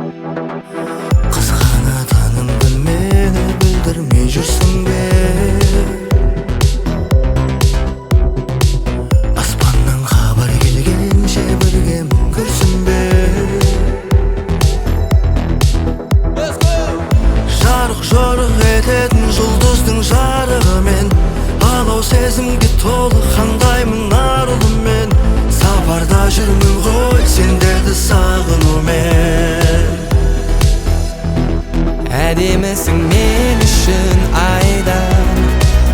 Kızganatanыңды meni bildirmей жүрсің бе? Аспаннан хабар келгенше бірге мүңкірсің бе? Жарық жорық ететін жұлдыздың жарығымен, алау сезімге толы қандаймын арылым мен. Сапарда жүрмін ғой сендерді сағынумен. Әдемісің мен үшін айдан,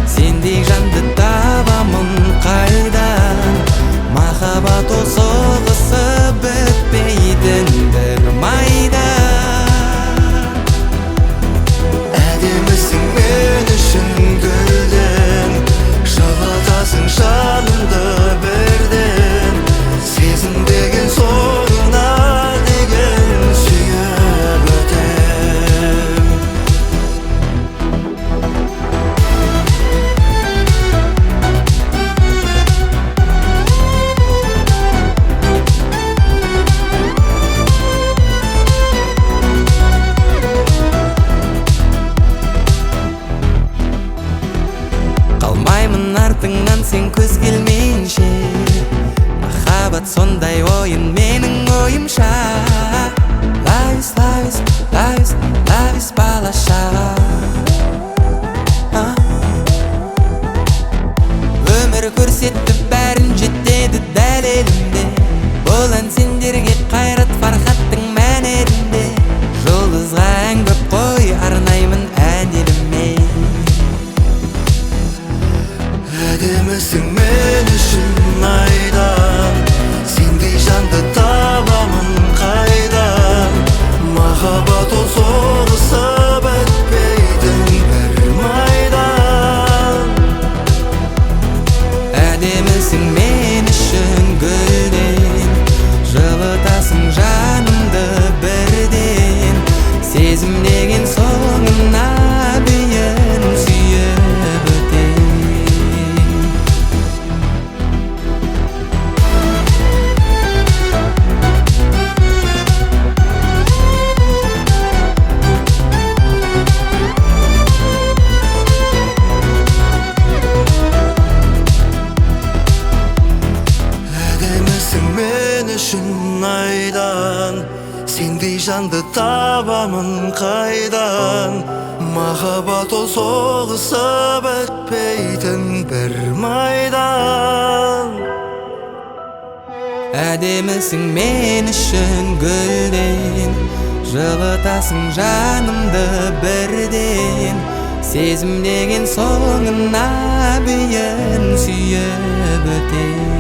сендей жанды табамын қайдан. Махаббат ол соғысып бітпейтін бір майдан. Әдемісің мен үшін гүлден, жылытасың жанымды бірден. Сезім деген соңына деген сүйіп өтем. Қалмаймын артыңнан сен көз келмейінше, махаббат сондай ойын менің ойымша. Лайс, лайс, лайс, лайс балаша. Өмір көрсетті бәрін жетеді дәлелінде. Бұл ән сендерге қайрат фархаттың мәнерінде. Жұлдызға ән көп қой арнаймын ән еліме. Әдемісің мен үшін айдан, сендей жанды табамын қайдан. Махаббат ол соғысып өтпейтін бір майдан. Әдемісің мен үшін гүлден, жылытасың жанымды бірден. Сезім деген соңына дейін сүйіп өтем. Әдемісің мен үшін айдан, сендей жанды табамын қайдан. Махаббат ол соғысып өтпейтін бір майдан. Әдемісің мен үшін гүлден, жылытасың жанымды бірден. Сезім деген соңына дейін сүйіп өтем.